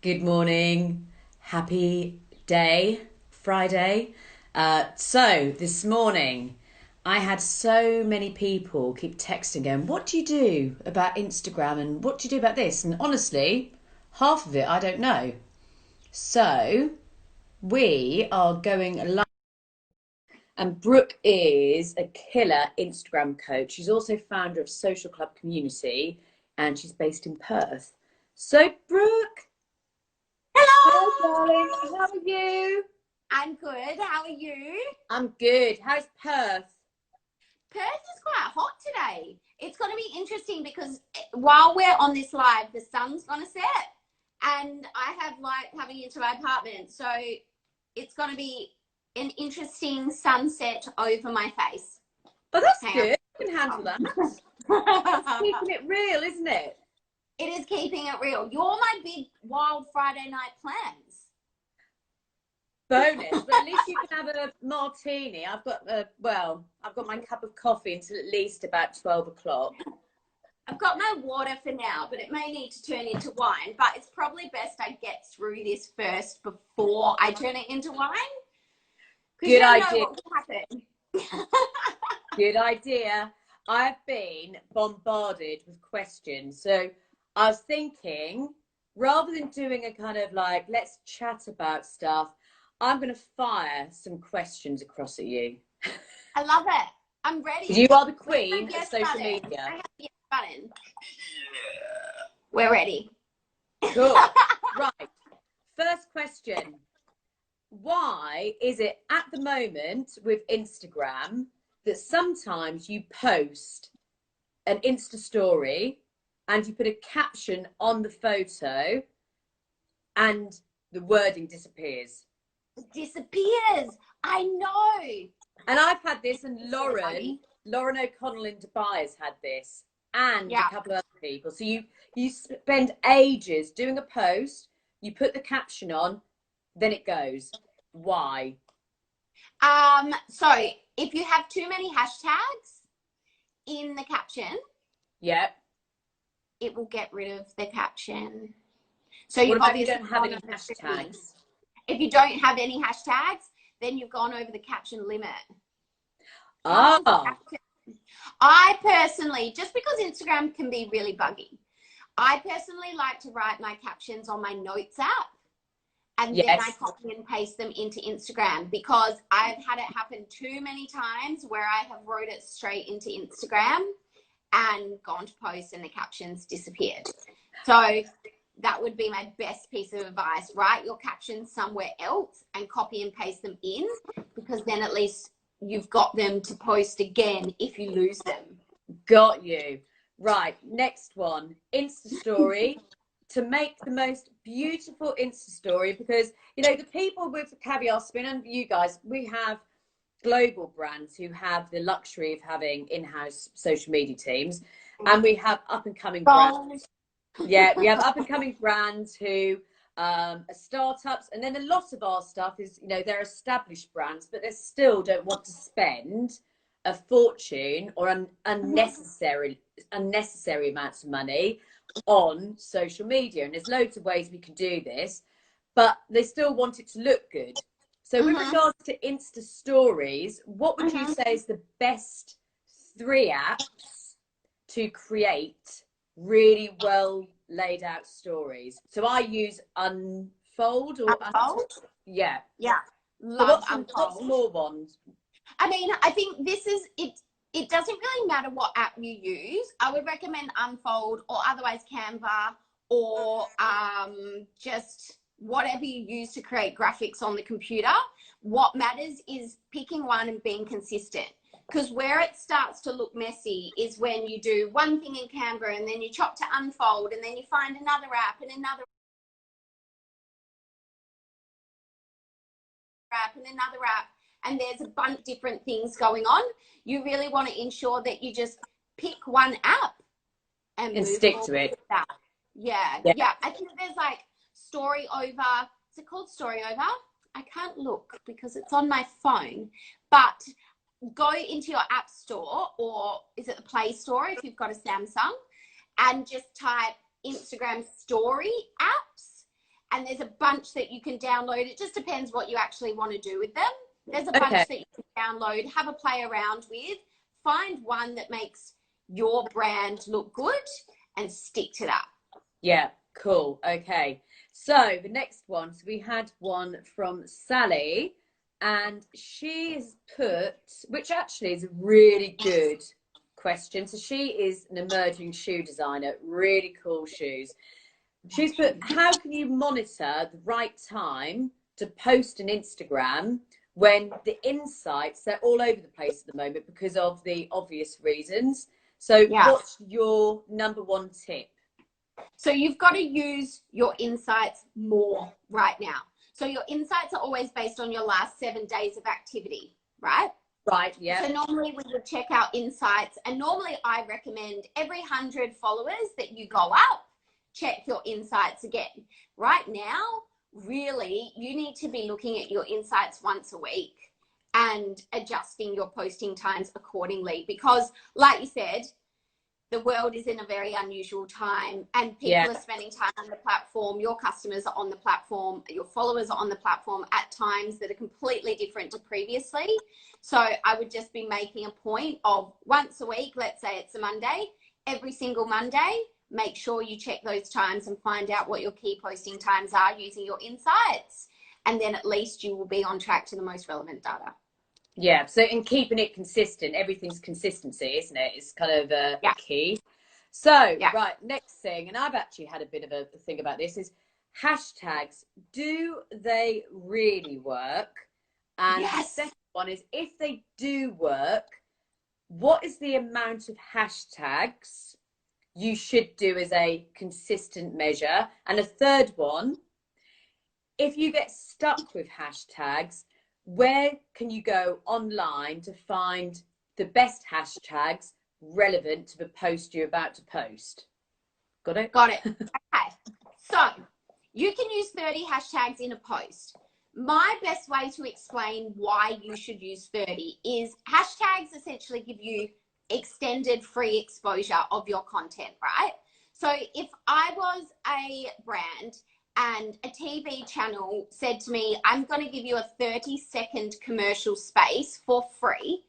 Good morning. Happy day, Friday. So this morning, I had so many people keep texting going, what do you do about Instagram and what do you do about this? And honestly, half of it I don't know. So we are going live. And Brooke is a killer Instagram coach. She's also founder of Social Club Community and she's based in Perth. So, Brooke, hi, darling. Hello! How are you? I'm good. How are you? I'm good. How's Perth? Perth is quite hot today. It's going to be interesting because while we're on this live, the sun's going to set and I have light coming into my apartment. So it's going to be an interesting sunset over my face. Oh, that's Hang good. You can handle that. It's on. keeping it real, isn't it? It is keeping it real. You're my big wild Friday night plans. Bonus. But at least you can have a martini. I've got my cup of coffee until at least about 12 o'clock. I've got my water for now, but it may need to turn into wine. But it's probably best I get through this first before I turn it into wine. Because you Good don't know idea. what will happen. Good idea. I've been bombarded with questions. So I was thinking, rather than doing a kind of like, let's chat about stuff, I'm going to fire some questions across at you. I love it. I'm ready. You are the Where's my queen of yes social button? media. I have the yes button. We're ready. Cool. Right. First question. Why is it at the moment with Instagram that sometimes you post an Insta story and you put a caption on the photo and the wording disappears? It disappears. I know. And I've had this, and It's so funny. Lauren O'Connell in Dubai has had this, and Yeah. a couple of other people. So you spend ages doing a post, you put the caption on, then it goes. Why? So if you have too many hashtags in the caption, Yeah. it will get rid of the caption. So What you've about if you obviously don't have gone any over the hashtags? If you don't have any hashtags, then you've gone over the caption limit. How long's the Ah, caption? I personally, just because Instagram can be really buggy, I personally like to write my captions on my notes app and then I yes. copy and paste them into Instagram because I've had it happen too many times where I have wrote it straight into Instagram and gone to post and the captions disappeared. So that would be my best piece of advice. Write your captions somewhere else and copy and paste them in because then at least you've got them to post again if you lose them. Got you. Right, next one. Insta story. To make the most beautiful Insta story, because the people with Caviar Spin and you guys, we have global brands who have the luxury of having in-house social media teams, and we have up and coming brands. Yeah, we have up and coming brands who are startups, and then a lot of our stuff is, they're established brands, but they still don't want to spend a fortune or unnecessary amounts of money on social media. And there's loads of ways we can do this, but they still want it to look good. So with regards to Insta stories, what would you say is the best 3 apps to create really well laid out stories? So I use Unfold or Unfold? yeah. Yeah. So Love what's Unfold. more ones? I mean, I think this is it. It doesn't really matter what app you use. I would recommend Unfold or otherwise Canva or just whatever you use to create graphics on the computer. What matters is picking one and being consistent. Because where it starts to look messy is when you do one thing in Canva and then you chop to Unfold and then you find another app and another app and another app, and there's a bunch of different things going on. You really want to ensure that you just pick one app and And move stick to forward it. with that. Yeah, Yeah. yeah. I think there's like Story Over. Is it called Story Over? I can't look because it's on my phone, but go into your app store, or is it the Play Store if you've got a Samsung, and just type Instagram story apps, and there's a bunch that you can download. It just depends what you actually want to do with them. There's a bunch Okay. that you can download, have a play around with, find one that makes your brand look good and stick to that. Yeah, cool. Okay. So the next one, so we had one from Sally, and she's put, which actually is a really good question. So she is an emerging shoe designer, really cool shoes. She's put, how can you monitor the right time to post an Instagram when the insights, they're all over the place at the moment because of the obvious reasons? So what's your number one tip? So you've got to use your insights more right now. So your insights are always based on your last 7 days of activity, right? Right, yeah. So normally we would check our insights, and normally I recommend every 100 followers that you go up, check your insights again. Right now, really, you need to be looking at your insights once a week and adjusting your posting times accordingly, because like you said, the world is in a very unusual time, and people are spending time on the platform. Your customers are on the platform. Your followers are on the platform at times that are completely different to previously. So I would just be making a point of once a week, let's say it's a Monday, every single Monday, make sure you check those times and find out what your key posting times are using your insights. And then at least you will be on track to the most relevant data. Yeah, so in keeping it consistent, everything's consistency, isn't it? It's kind of key. So, right, next thing, and I've actually had a bit of a thing about this, is hashtags. Do they really work? And the second one is, if they do work, what is the amount of hashtags you should do as a consistent measure? And a third one, if you get stuck with hashtags, where can you go online to find the best hashtags relevant to the post you're about to post? Got it? Got it. Okay. So you can use 30 hashtags in a post. My best way to explain why you should use 30 is hashtags essentially give you extended free exposure of your content, right? So if I was a brand and a TV channel said to me, I'm going to give you a 30-second commercial space for free,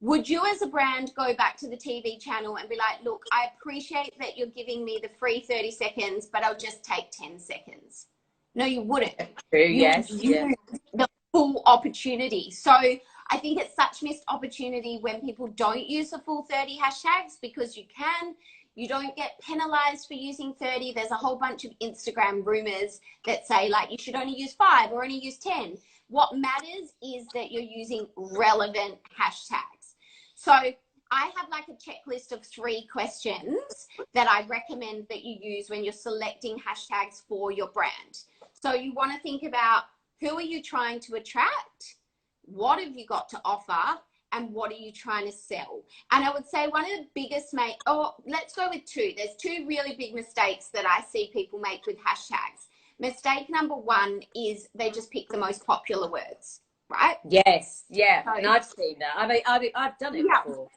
would you as a brand go back to the TV channel and be like, look, I appreciate that you're giving me the free 30 seconds, but I'll just take 10 seconds? No, you wouldn't. True, yes. You the full opportunity. So I think it's such missed opportunity when people don't use the full 30 hashtags, because you don't get penalized for using 30. There's a whole bunch of Instagram rumors that say like you should only use 5 or only use 10. What matters is that you're using relevant hashtags. So I have like a checklist of 3 questions that I recommend that you use when you're selecting hashtags for your brand. So you want to think about, who are you trying to attract? What have you got to offer? And what are you trying to sell? And I would say one of the biggest let's go with 2. There's 2 really big mistakes that I see people make with hashtags. Mistake number 1 is they just pick the most popular words, right? Yes, yeah, so, and I've seen that. I've done it before.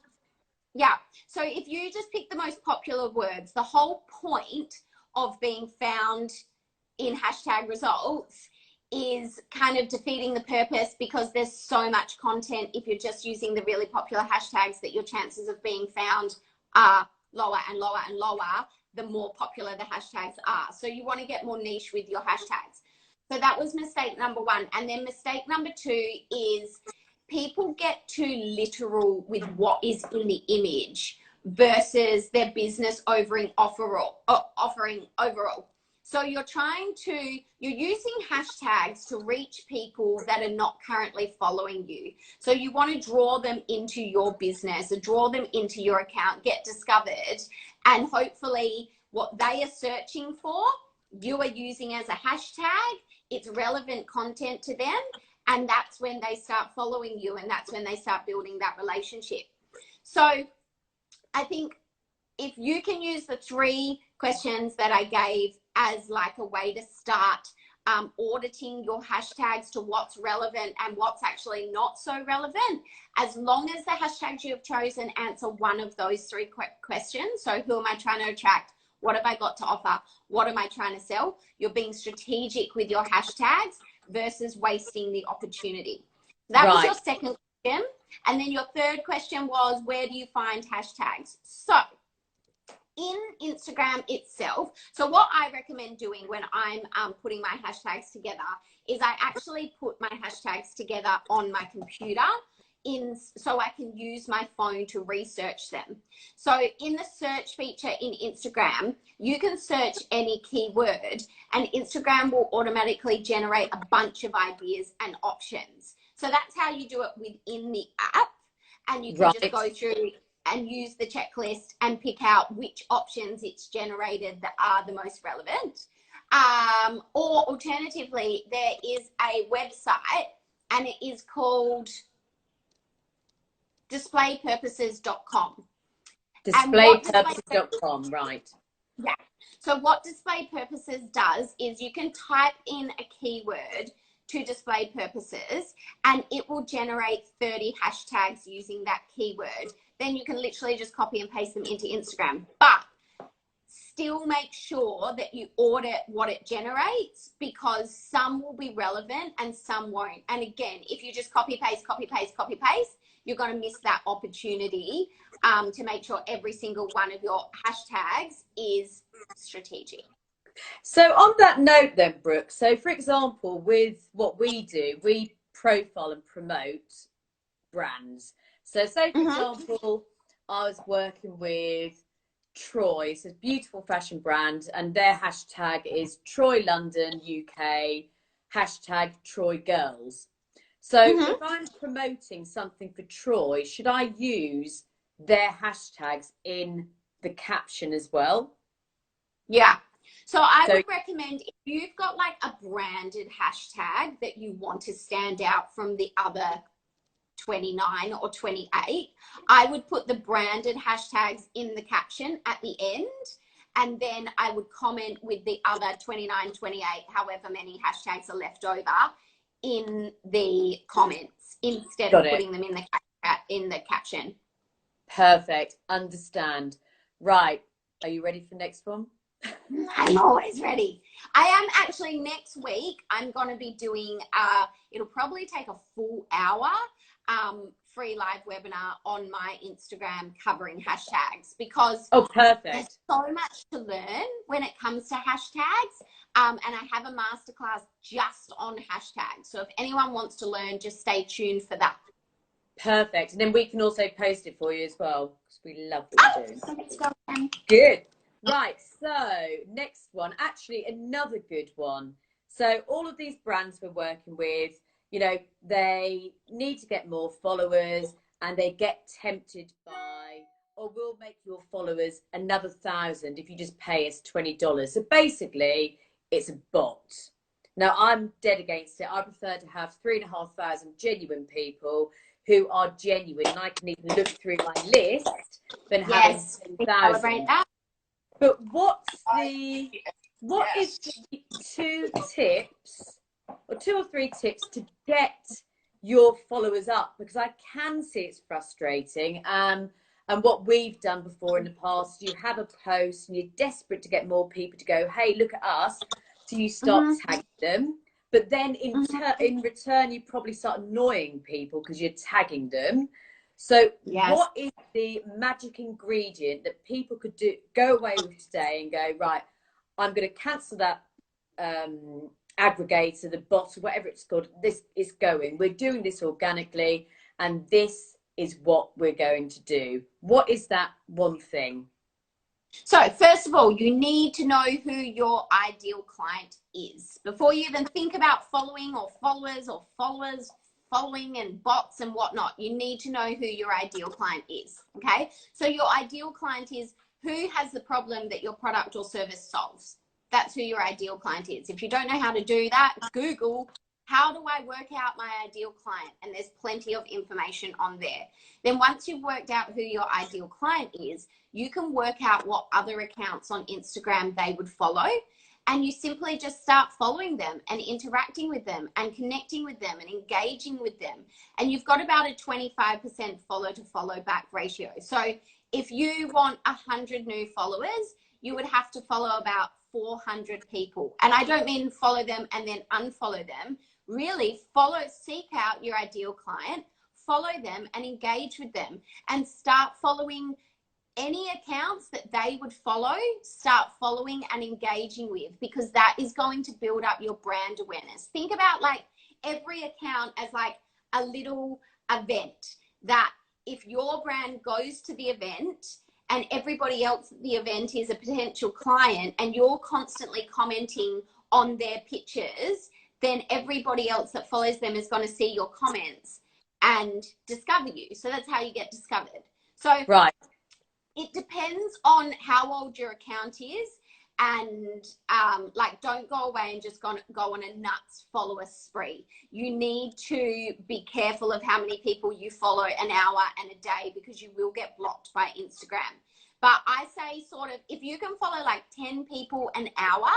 Yeah, so if you just pick the most popular words, the whole point of being found in hashtag results is kind of defeating the purpose, because there's so much content. If you're just using the really popular hashtags, that your chances of being found are lower and lower and lower the more popular the hashtags are. So you want to get more niche with your hashtags. So that was mistake number 1. And then mistake number 2 is people get too literal with what is in the image versus their business offering overall. So you're using hashtags to reach people that are not currently following you. So you want to draw them into your business, or draw them into your account, get discovered, and hopefully what they are searching for, you are using as a hashtag. It's relevant content to them, and that's when they start following you, and that's when they start building that relationship. So I think if you can use the 3 questions that I gave as like a way to start auditing your hashtags to what's relevant and what's actually not so relevant, as long as the hashtags you have chosen answer one of those 3 questions. So who am I trying to attract? What have I got to offer? What am I trying to sell? You're being strategic with your hashtags versus wasting the opportunity. That was your second question. And then your third question was, where do you find hashtags? So in Instagram itself, so what I recommend doing when I'm putting my hashtags together is I actually put my hashtags together on my computer so I can use my phone to research them. So in the search feature in Instagram, you can search any keyword and Instagram will automatically generate a bunch of ideas and options. So that's how you do it within the app, and you can just go through and use the checklist and pick out which options it's generated that are the most relevant. Or alternatively, there is a website and it is called displaypurposes.com. Displaypurposes.com, right. Yeah. So what Display Purposes does is you can type in a keyword to Display Purposes and it will generate 30 hashtags using that keyword. Then you can literally just copy and paste them into Instagram. But still make sure that you audit what it generates, because some will be relevant and some won't. And again, if you just copy, paste, you're going to miss that opportunity to make sure every single one of your hashtags is strategic. So on that note then, Brooke, so for example, with what we do, we profile and promote brands. So say, for example, I was working with Troy, it's a beautiful fashion brand, and their hashtag is Troy London UK, hashtag Troy Girls. So if I'm promoting something for Troy, should I use their hashtags in the caption as well? Yeah. So I would recommend, if you've got like a branded hashtag that you want to stand out from the other 29 or 28, I would put the branded hashtags in the caption at the end, and then I would comment with the other 29, 28, however many hashtags are left over, in the comments instead of putting them in the caption. Perfect. Understand. Right. Are you ready for the next one? I'm always ready. I am actually, next week, I'm going to be doing, it'll probably take a full hour, free live webinar on my Instagram covering hashtags, because there's so much to learn when it comes to hashtags. And I have a masterclass just on hashtags. So if anyone wants to learn, just stay tuned for that. Perfect. And then we can also post it for you as well, because we love what you do. Let's go then. Good. Right. So next one, actually another good one. So all of these brands we're working with, you know, they need to get more followers and they get tempted by, or we'll make your followers another 1,000 if you just pay us $20. So basically it's a bot. Now I'm dead against it. I prefer to have 3,500 genuine people who are genuine, and I can even look through my list than having 10,000. But what is the two or three tips to get your followers up? Because I can see it's frustrating. And what we've done before in the past, you have a post and you're desperate to get more people to go, hey, look at us. So you start tagging them. But then in return, you probably start annoying people because you're tagging them. So what is the magic ingredient that people could go away with today and go, right, I'm going to cancel that aggregator, the bot, or whatever it's called. This is going. We're doing this organically, and this is what we're going to do. What is that one thing? So first of all, you need to know who your ideal client is. Before you even think about following or following and bots and whatnot, you need to know who your ideal client is. Okay. So your ideal client is who has the problem that your product or service solves. That's who your ideal client is. If you don't know how to do that, Google, how do I work out my ideal client? And there's plenty of information on there. Then once you've worked out who your ideal client is, you can work out what other accounts on Instagram they would follow. And you simply just start following them and interacting with them and connecting with them and engaging with them. And you've got about a 25% follow to follow back ratio. So if you want 100 new followers, you would have to follow about 400 people. And I don't mean follow them and then unfollow them. Really seek out your ideal client, follow them and engage with them, and start following any accounts that they would follow. Start following and engaging with, because that is going to build up your brand awareness. Think about like every account as like a little event, that if your brand goes to the event and everybody else at the event is a potential client and you're constantly commenting on their pictures, then everybody else that follows them is going to see your comments and discover you. So that's how you get discovered. So Right. it depends on how old your account is, and like don't go away and just go on a nuts follower spree. You need to be careful of how many people you follow an hour and a day, because you will get blocked by Instagram. But I say sort of, if you can follow like 10 people an hour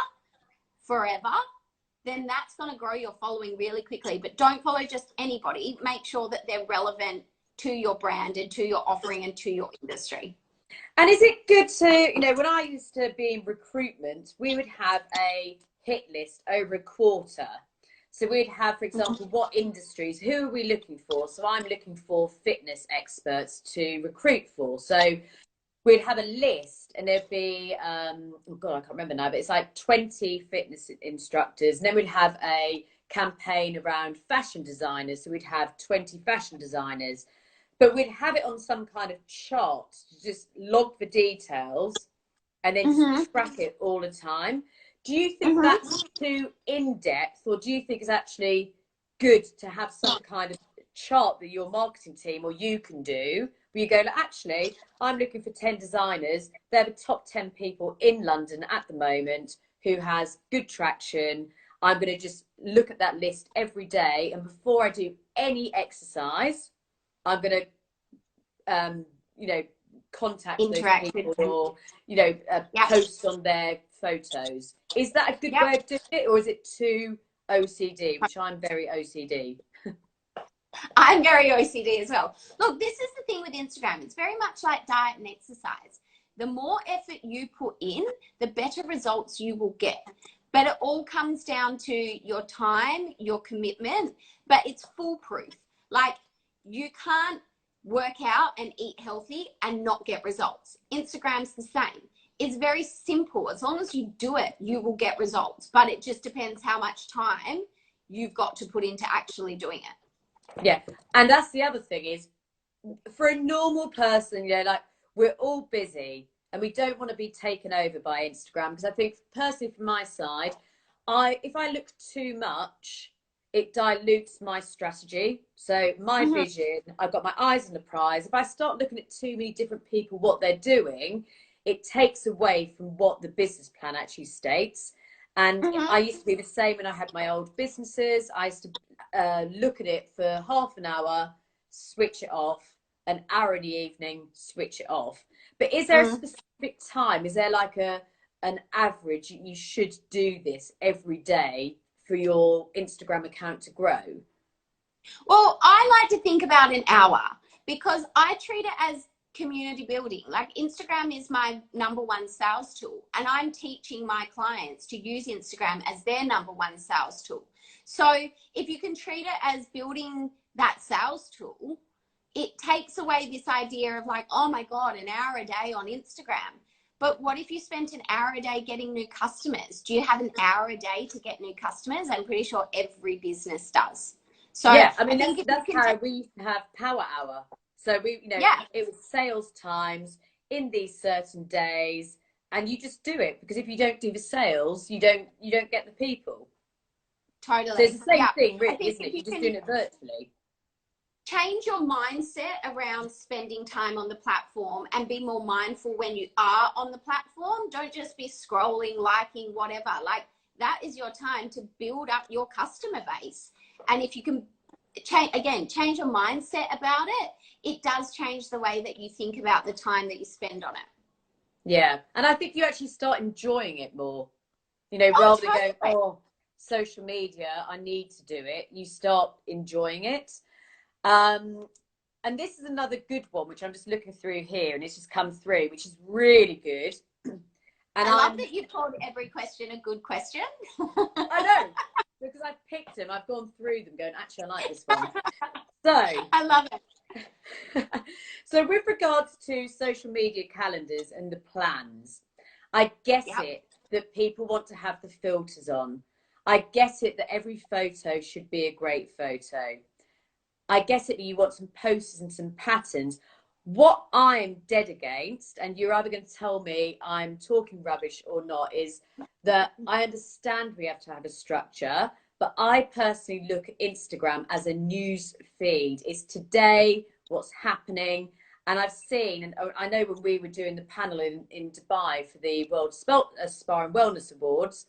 forever, then that's going to grow your following really quickly. But don't follow just anybody. Make sure that they're relevant to your brand and to your offering and to your industry. And is it good to, you know, when I used to be in recruitment, we would have a hit list over a quarter. So we'd have, for example, what industries, who are we looking for? So I'm looking for fitness experts to recruit for. So we'd have a list, and there'd be, oh God, I can't remember now, but it's like 20 fitness instructors. And then we'd have a campaign around fashion designers. So we'd have 20 fashion designers. But we'd have it on some kind of chart to just log the details and then just track it all the time. Do you think that's too in-depth, or do you think it's actually good to have some kind of chart that your marketing team or you can do, where you go, actually, I'm looking for 10 designers. They're the top 10 people in London at the moment who has good traction. I'm going to just look at that list every day. And before I do any exercise, I'm going to, you know, contact those people, or, you know, post on their photos. Is that a good way of doing it, or is it too OCD, which I'm very OCD? I'm very OCD as well. Look, this is the thing with Instagram. It's very much like diet and exercise. The more effort you put in, the better results you will get. But it all comes down to your time, your commitment, but it's foolproof. Like, you can't work out and eat healthy and not get results. Instagram's the same. It's very simple. As long as you do it, you will get results. But it just depends how much time you've got to put into actually doing it. Yeah. And that's the other thing is, for a normal person, you know, like, we're all busy and we don't want to be taken over by Instagram. Because I think, personally, from my side, if I look too much, it dilutes my strategy. So my vision, I've got my eyes on the prize. If I start looking at too many different people, what they're doing, it takes away from what the business plan actually states. And I used to be the same when I had my old businesses. I used to look at it for half an hour, switch it off, an hour in the evening, switch it off. But is there a specific time? Is there like an average you should do this every day for your Instagram account to grow? Well, I like to think about an hour, because I treat it as community building. Like, Instagram is my #1 sales tool, and I'm teaching my clients to use Instagram as their #1 sales tool. So if you can treat it as building that sales tool, it takes away this idea of like, oh my God, an hour a day on Instagram. But what if you spent an hour a day getting new customers? Do you have an hour a day to get new customers? I'm pretty sure every business does. So yeah, I mean, that's how we used to have Power Hour. So we, you know, it was sales times in these certain days, and you just do it, because if you don't do the sales, you don't get the people. Totally. So it's the same thing, really, isn't it? You're just doing it virtually. Change your mindset around spending time on the platform and be more mindful when you are on the platform. Don't just be scrolling, liking, whatever. Like, that is your time to build up your customer base. And if you can change your mindset about it, it does change the way that you think about the time that you spend on it. Yeah. And I think you actually start enjoying it more, you know, rather than going, oh, social media, I need to do it. You start enjoying it. And this is another good one, which I'm just looking through here, and it's just come through, which is really good. And I love that you've called every question a good question. I know, because I've picked them. I've gone through them going, actually, I like this one. So I love it. So with regards to social media calendars and the plans, I get it that people want to have the filters on. I get it that every photo should be a great photo. I get it that you want some posters and some patterns. What I'm dead against, and you're either going to tell me I'm talking rubbish or not, is that I understand we have to have a structure, but I personally look at Instagram as a news feed. It's today, what's happening. And I've seen, and I know when we were doing the panel in Dubai for the World Spa and Wellness Awards,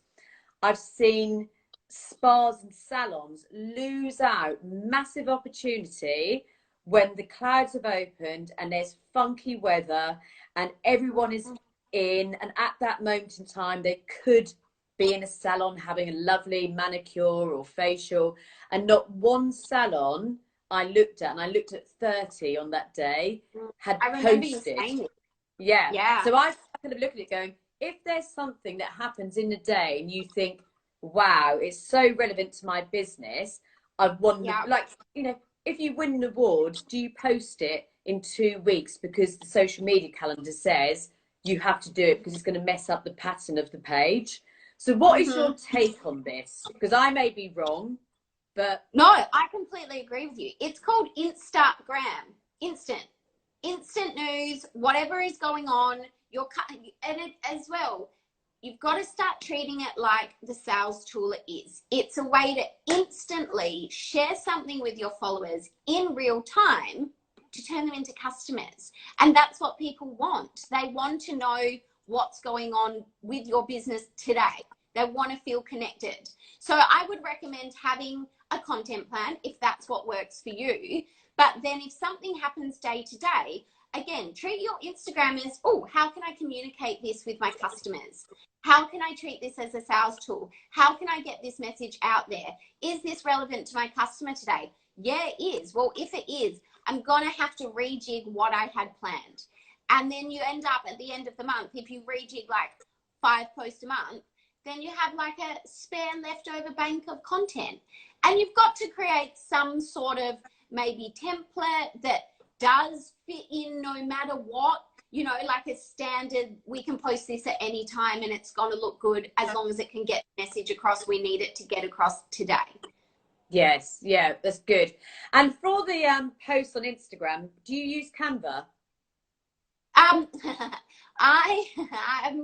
I've seen spas and salons lose out massive opportunity when the clouds have opened and there's funky weather and everyone is in, and at that moment in time they could be in a salon having a lovely manicure or facial, and not one salon I looked at, and I looked at 30 on that day, had posted. Yeah. So I kind of look at it going, if there's something that happens in the day and you think, wow, it's so relevant to my business, I'd wonder, like, you know, if you win an award, do you post it in 2 weeks because the social media calendar says you have to do it because it's going to mess up the pattern of the page? So what is your take on this? Because I may be wrong, but... No, I completely agree with you. It's called Instagram. Instant news, whatever is going on, and it as well, you've got to start treating it like the sales tool it is. It's a way to instantly share something with your followers in real time to turn them into customers. And that's what people want. They want to know what's going on with your business today. They want to feel connected. So I would recommend having a content plan if that's what works for you. But then if something happens day to day, again, treat your Instagram as, oh, how can I communicate this with my customers? How can I treat this as a sales tool? How can I get this message out there? Is this relevant to my customer today? Yeah, it is. Well, if it is, I'm going to have to rejig what I had planned. And then you end up at the end of the month, if you rejig like 5 posts a month, then you have like a spare leftover bank of content. And you've got to create some sort of maybe template that does fit in no matter what, you know, like a standard, we can post this at any time and it's going to look good as long as it can get the message across we need it to get across today. Yes, yeah, that's good. And for the posts on Instagram, do you use Canva? I'm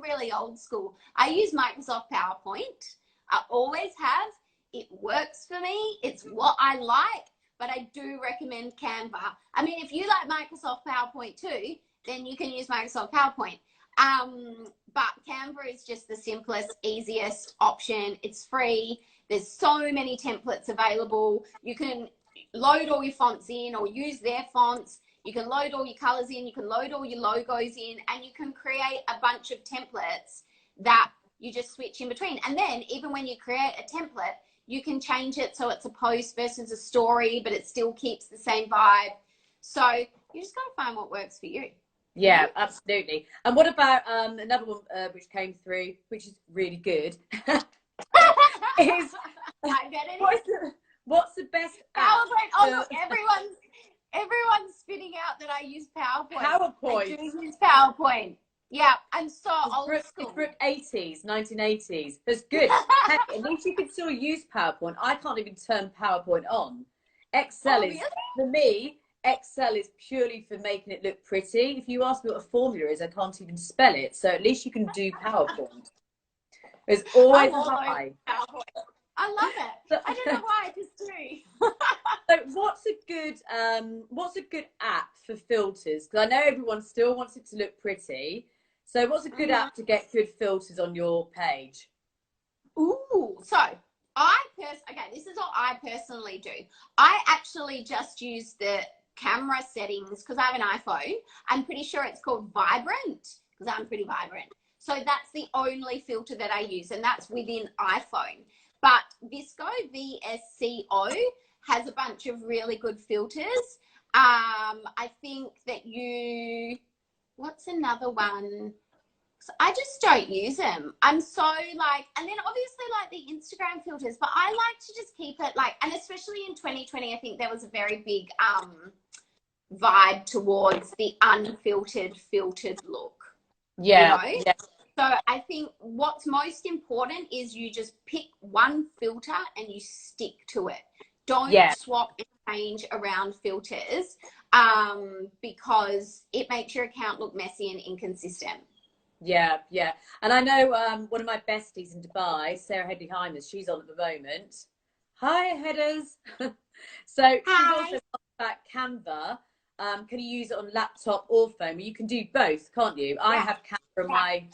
really old school. I use Microsoft PowerPoint. I always have. It works for me. It's what I like, but I do recommend Canva. I mean, if you like Microsoft PowerPoint too, then you can use Microsoft PowerPoint. But Canva is just the simplest, easiest option. It's free. There's so many templates available. You can load all your fonts in or use their fonts. You can load all your colors in. You can load all your logos in, and you can create a bunch of templates that you just switch in between. And then even when you create a template, you can change it so it's a post versus a story, but it still keeps the same vibe. So you just got to find what works for you. Yeah, absolutely. And what about another one which came through, which is really good, is what's the best app? PowerPoint. Oh, look, everyone's spitting out that I use PowerPoint. I do use PowerPoint. Yeah, I'm so old school. It's Brooke 80s, 1980s. That's good. Heck, at least you can still use PowerPoint. I can't even turn PowerPoint on. Excel is, for me, Excel is purely for making it look pretty. If you ask me what a formula is, I can't even spell it. So at least you can do PowerPoint. There's always a high. I love it. I don't know why, I just do. So what's a good app for filters? Because I know everyone still wants it to look pretty. So what's a good app to get good filters on your page? Ooh, so okay, this is what I personally do. I actually just use the camera settings because I have an iPhone. I'm pretty sure it's called Vibrant because I'm pretty vibrant. So that's the only filter that I use, and that's within iPhone. But Visco, VSCO, has a bunch of really good filters. I think that what's another one? I just don't use them. I'm so like, and then obviously like the Instagram filters, but I like to just keep it like, and especially in 2020, I think there was a very big vibe towards the unfiltered, filtered look. Yeah, You know? yeah, So I think what's most important is you just pick one filter and you stick to it. Don't yeah. swap and change around filters because it makes your account look messy and inconsistent. Yeah, yeah. And I know one of my besties in Dubai, Sarah Headley Hymers, she's on at the moment. Hi, headers. So she's Hi. also got that Canva. Can you use it on laptop or phone? Well, you can do both, can't you? I Yeah. have Canva on Yeah. my,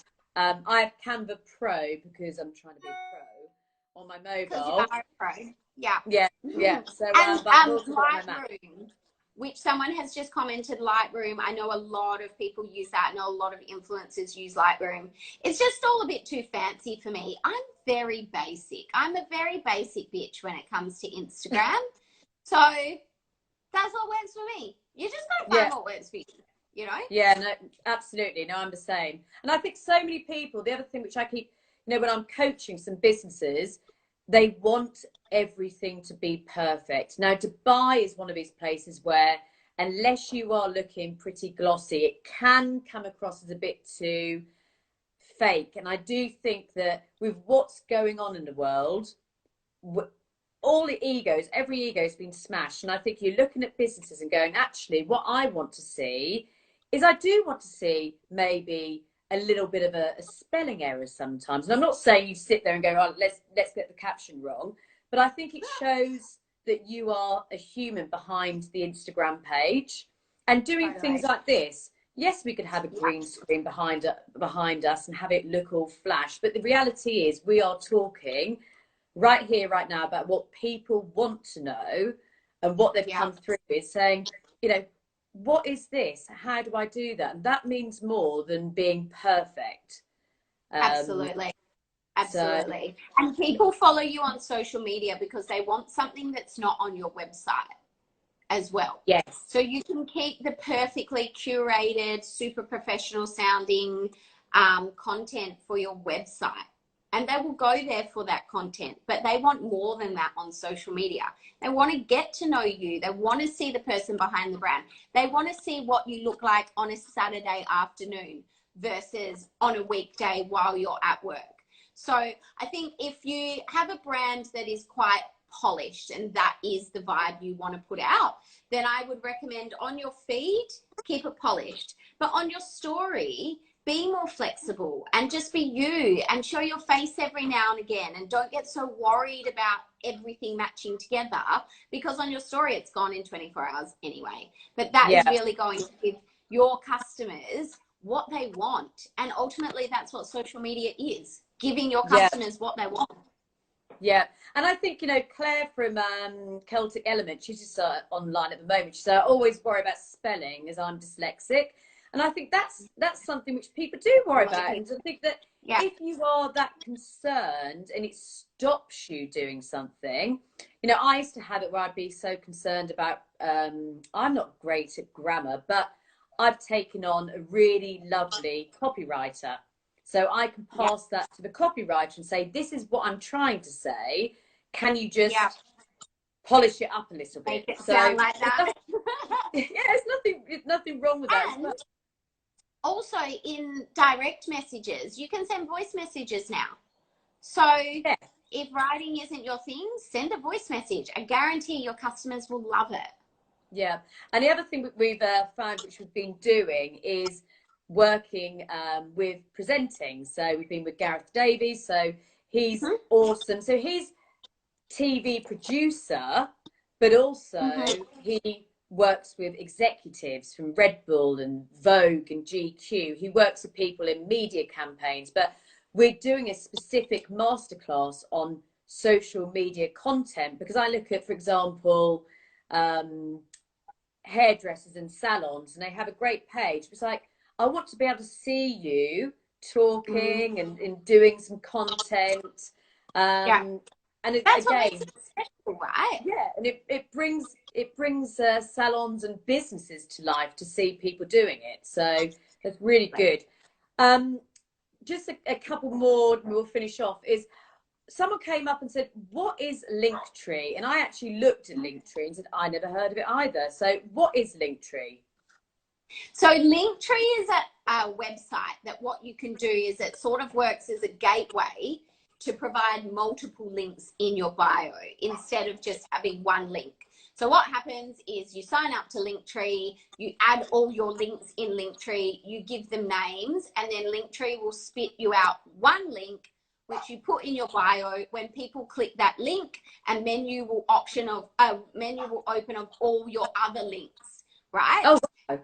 I have Canva Pro because I'm trying to be a pro on my Because you mobile. are a pro. Yeah. Yeah, yeah. So, And but I've also got my Mac. Lightroom, which someone has just commented Lightroom. I know a lot of people use that. I know a lot of influencers use Lightroom. It's just all a bit too fancy for me. I'm very basic. I'm a very basic bitch when it comes to Instagram. So that's what works for me. You just got to find what works for you, you know? Yeah, no, absolutely. No, I'm the same. And I think so many people, the other thing which I keep, when I'm coaching some businesses, they want everything to be perfect. Now, Dubai is one of these places where, unless you are looking pretty glossy, it can come across as a bit too fake. And I do think that with what's going on in the world, all the egos, every ego has been smashed. And I think you're looking at businesses and going, actually, what I want to see is I do want to see maybe a little bit of a spelling error sometimes. And I'm not saying you sit there and go, oh, let's get the caption wrong. But I think it shows that you are a human behind the Instagram page and doing things like this. Yes, we could have a green screen behind us and have it look all flash. But the reality is we are talking right here, right now, about what people want to know and what they've come through is saying, what is this? How do I do that? And that means more than being perfect. Absolutely. Absolutely. And people follow you on social media because they want something that's not on your website as well. Yes. So you can keep the perfectly curated, super professional sounding content for your website. And they will go there for that content, but they want more than that on social media. They want to get to know you. They want to see the person behind the brand. They want to see what you look like on a Saturday afternoon versus on a weekday while you're at work. So I think if you have a brand that is quite polished and that is the vibe you want to put out, then I would recommend on your feed, keep it polished. But on your story, be more flexible and just be you and show your face every now and again, and don't get so worried about everything matching together, because on your story it's gone in 24 hours anyway. But that is really going to give your customers what they want, and ultimately that's what social media is, giving your customers what they want. Yeah, and I think, Claire from Celtic Element, she's just online at the moment. She said, I always worry about spelling as I'm dyslexic. And I think that's something which people do worry about. And I think that if you are that concerned and it stops you doing something, I used to have it where I'd be so concerned about, I'm not great at grammar, but I've taken on a really lovely copywriter. So I can pass that to the copywriter and say, this is what I'm trying to say. Can you just polish it up a little bit? Make it sound like that. There's nothing wrong with that. And also in direct messages, you can send voice messages now. So if writing isn't your thing, send a voice message. I guarantee your customers will love it. Yeah. And the other thing we've found, which we've been doing, is working with presenting. So we've been with Gareth Davies, so he's awesome. So he's TV producer, but also he works with executives from Red Bull and Vogue and GQ. He works with people in media campaigns, but we're doing a specific masterclass on social media content, because I look at, for example, hairdressers and salons, and they have a great page. It's like, I want to be able to see you talking and doing some content. And that's what makes it special, right? Yeah, and it brings salons and businesses to life to see people doing it. So that's really good. just a couple more, and we'll finish off. Is someone came up and said, "What is Linktree?" And I actually looked at Linktree and said, "I never heard of it either." So, what is Linktree? So Linktree is a website that what you can do is it sort of works as a gateway to provide multiple links in your bio instead of just having one link. So what happens is you sign up to Linktree, you add all your links in Linktree, you give them names, and then Linktree will spit you out one link which you put in your bio. When people click that link, a menu will open of all your other links, right? Oh,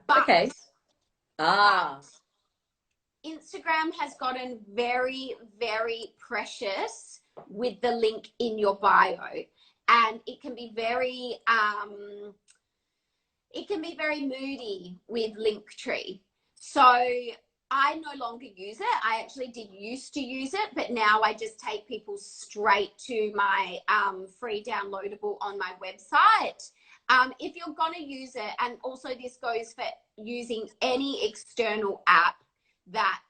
But okay. Instagram has gotten very, very precious with the link in your bio, and it can be very moody with Linktree. So I no longer use it. I actually did used to use it, but now I just take people straight to my free downloadable on my website. If you're going to use it, and also this goes for using any external app that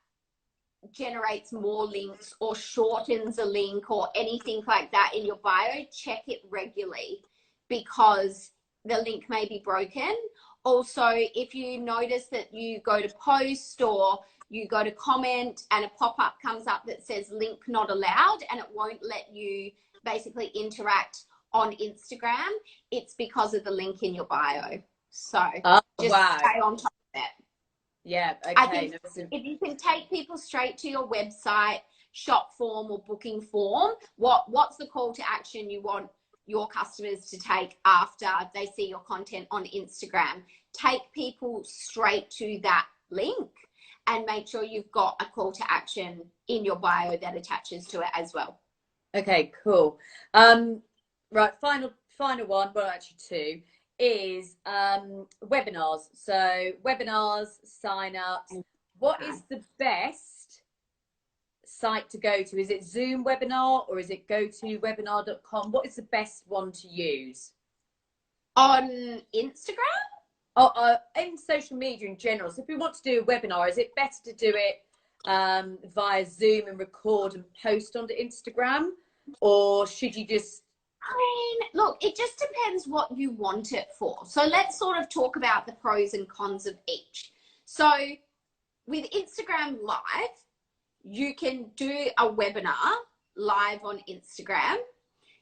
generates more links or shortens a link or anything like that in your bio, check it regularly because the link may be broken. Also, if you notice that you go to post or you go to comment and a pop-up comes up that says link not allowed and it won't let you basically interact on Instagram, it's because of the link in your bio. So just stay on top of it. Yeah, okay. I think if you can take people straight to your website, shop form or booking form, what's the call to action you want your customers to take after they see your content on Instagram? Take people straight to that link and make sure you've got a call to action in your bio that attaches to it as well. Okay, cool. Right, final one, well actually two, is webinars. So webinars, sign-ups. What is the best site to go to? Is it Zoom webinar or is it gotowebinar.com? What is the best one to use? On Instagram? In social media in general. So if we want to do a webinar, is it better to do it via Zoom and record and post onto Instagram? Or should you just... I mean, look, it just depends what you want it for. So let's sort of talk about the pros and cons of each. So with Instagram Live, you can do a webinar live on Instagram.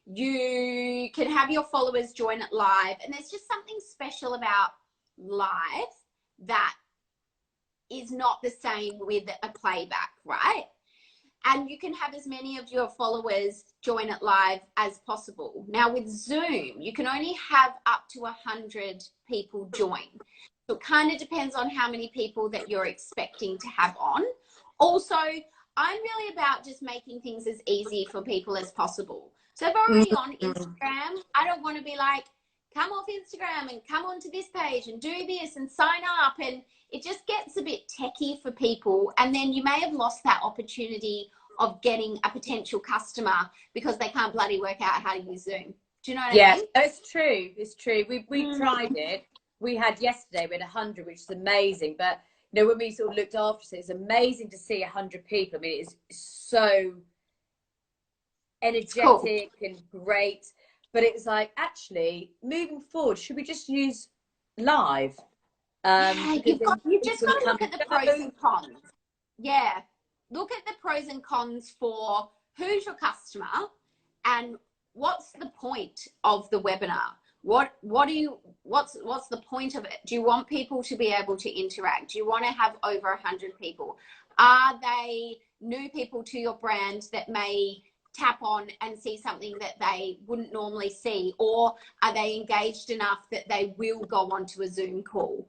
You can have your followers join it live. And there's just something special about live that is not the same with a playback, right? And you can have as many of your followers join it live as possible. Now with Zoom, you can only have up to 100 people join. So it kind of depends on how many people that you're expecting to have on. Also, I'm really about just making things as easy for people as possible. So if I'm already on Instagram, I don't want to be like, come off Instagram and come onto this page and do this and sign up. And it just gets a bit techie for people. And then you may have lost that opportunity of getting a potential customer because they can't bloody work out how to use Zoom. Do you know what I mean? Yeah, it's true. It's true. We tried it. We had 100, which is amazing. But, you know, when we sort of looked after it, it's amazing to see 100 people. I mean, it's so energetic and great. But it's like, actually, moving forward, should we just use live? You've just got to look at the pros and cons. Yeah. Look at the pros and cons for who's your customer and what's the point of the webinar? What's the point of it? Do you want people to be able to interact? Do you want to have over 100 people? Are they new people to your brand that may tap on and see something that they wouldn't normally see, or are they engaged enough that they will go onto a Zoom call?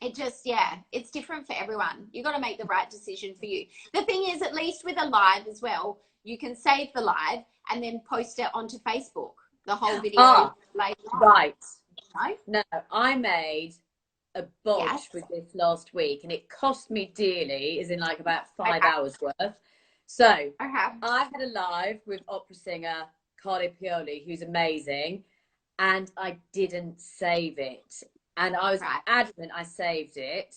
It just, it's different for everyone. You got to make the right decision for you. The thing is, at least with a live as well, you can save the live and then post it onto Facebook, the whole video later on. Right. No? No, I made a bodge with this last week and it cost me dearly, as in like about 5 hours worth. So I had a live with opera singer Carly Pioli, who's amazing, and I didn't save it. And I was adamant I saved it.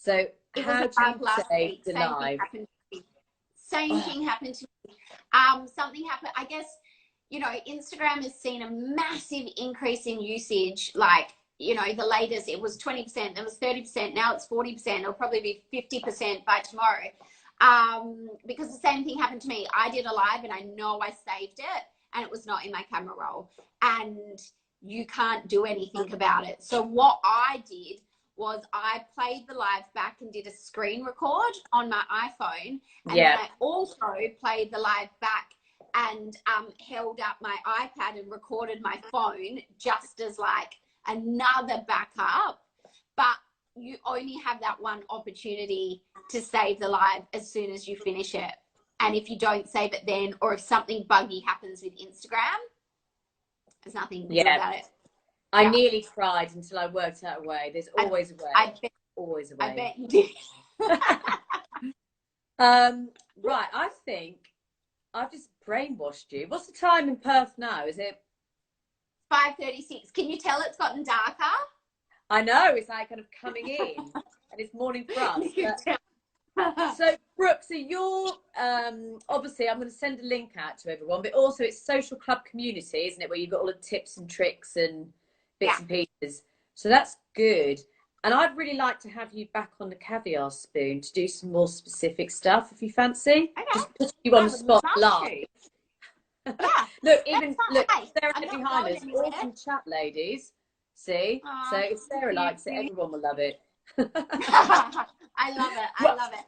So It was how do you above last save week. the Same thing live? happened to me. Same Oh, thing happened to me. Something happened. I guess, you know, Instagram has seen a massive increase in usage. Like, you know, the latest, it was 20%, then it was 30%, now it's 40%. It'll probably be 50% by tomorrow. Because the same thing happened to me. I did a live and I know I saved it and it was not in my camera roll. And you can't do anything about it. So what I did was I played the live back and did a screen record on my iPhone. And then I also played the live back and held up my iPad and recorded my phone just as like another backup. But you only have that one opportunity to save the live as soon as you finish it. And if you don't save it then, or if something buggy happens with Instagram, there's nothing you can do about it. I nearly tried until I worked out a way. There's always a way. Always a way. I bet you did. Right, I think I've just brainwashed you. What's the time in Perth now? Is it 5:36? Can you tell it's gotten darker? I know, it's like kind of coming in and it's morning for us. But, so Brooke, so you're obviously I'm going to send a link out to everyone, but also it's social club community, isn't it, where you've got all the tips and tricks and bits and pieces. So that's good. And I'd really like to have you back on the Caviar Spoon to do some more specific stuff if you fancy. Okay. Just put you on the spot live. Yeah. Look, even look, hey, Sarah I'm not behind going us, anywhere. awesome chat, ladies. See? Aww, so if Sarah likes it, everyone will love it. I love it. I love it.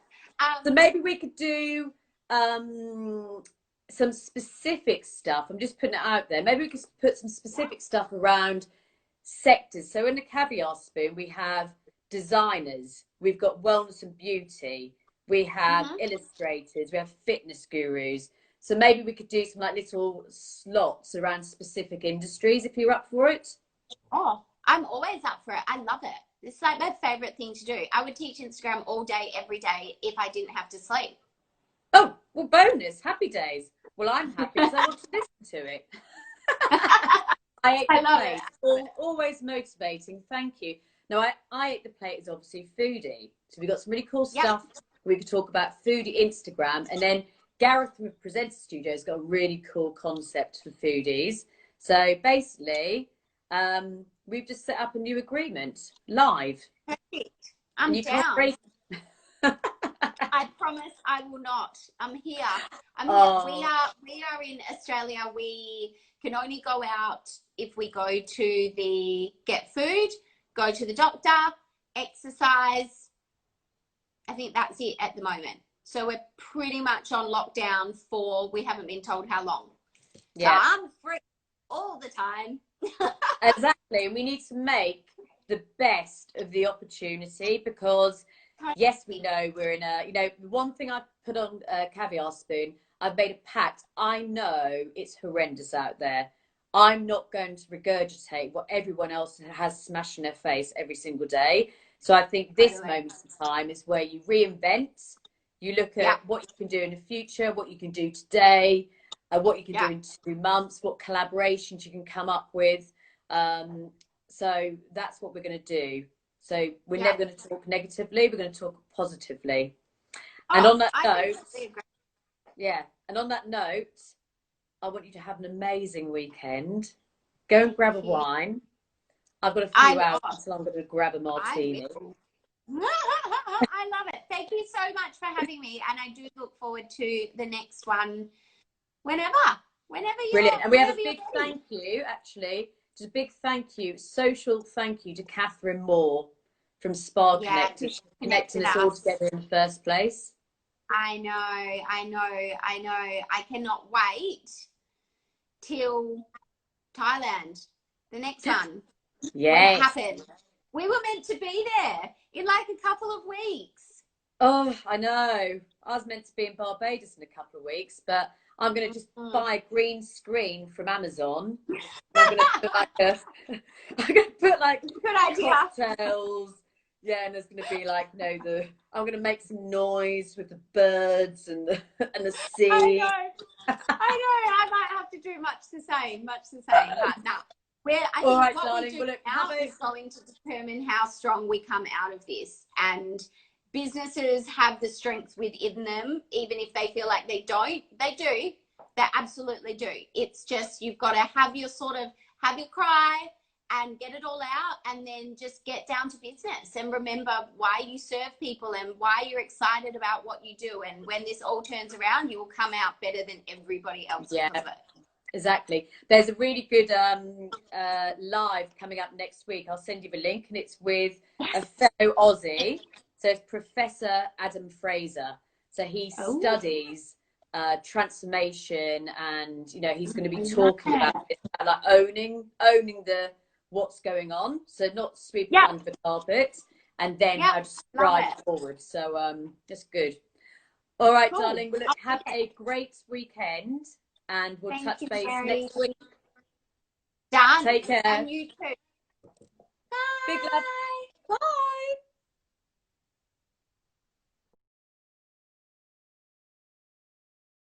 So maybe we could do some specific stuff. I'm just putting it out there. Maybe we could put some specific stuff around sectors. So in the Caviar Spoon, we have designers, we've got wellness and beauty, we have illustrators, we have fitness gurus. So maybe we could do some like little slots around specific industries if you're up for it. Oh, I'm always up for it. I love it. It's like my favorite thing to do. I would teach Instagram all day, every day if I didn't have to sleep. Oh, well, bonus. Happy days. Well, I'm happy because I want to listen to it. I love it. Always motivating. Thank you. Now, I Ate the Plate is obviously foodie. So we've got some really cool stuff. We could talk about foodie Instagram. And then Gareth from Presenter Studio's got a really cool concept for foodies. So basically, we've just set up a new agreement live. Perfect. I'm down. I promise I will not. I'm here. We are in Australia. We can only go out if we go to get food, go to the doctor, exercise. I think that's it at the moment. So we're pretty much on lockdown for, we haven't been told how long. Yeah. So I'm free all the time. Exactly. And we need to make the best of the opportunity because yes, we know we're in a, you know, one thing I put on Caviar Spoon, I've made a pact. I know it's horrendous out there. I'm not going to regurgitate what everyone else has smashed in their face every single day. So I think this moment in time is where you reinvent, you look at what you can do in the future, what you can do today, what you can do in 2 months, what collaborations you can come up with. So that's what we're going to do. So we're never going to talk negatively. We're going to talk positively. And on that note, and on that note, I want you to have an amazing weekend. Go and grab a wine. I've got a few hours until I'm going to grab a martini. I love it. Thank you so much for having me. And I do look forward to the next one whenever you're brilliant. And we have a big thank you, actually. Just a big thank you, social thank you to Catherine Moore from Spa Connected, connecting us all together in the first place. I know. I cannot wait till Thailand, the next one. When it happened. We were meant to be there in like a couple of weeks. Oh, I know. I was meant to be in Barbados in a couple of weeks, but I'm going to just buy a green screen from Amazon. I'm going to put like good idea. Cocktails. Yeah, and there's going to be like, I'm going to make some noise with the birds and the sea. I know. I might have to do much the same. But no. I All think right, what darling. we do Well, look, now is going to determine how strong we come out of this. And businesses have the strength within them, even if they feel like they don't. They do. They absolutely do. It's just you've got to have your cry and get it all out, and then just get down to business and remember why you serve people and why you're excited about what you do. And when this all turns around, you will come out better than everybody else because of it. Exactly. There's a really good live coming up next week. I'll send you the link, and it's with a fellow Aussie. So it's Professor Adam Fraser. So he studies transformation, and you know, he's going to be talking about this, like owning the what's going on. So not sweeping it under the carpet, and then how to strive forward. So that's good. All right, darling. Well, look, have a great weekend. And we'll touch base next week. Done. Take care. And you too. Bye. Big love. Bye.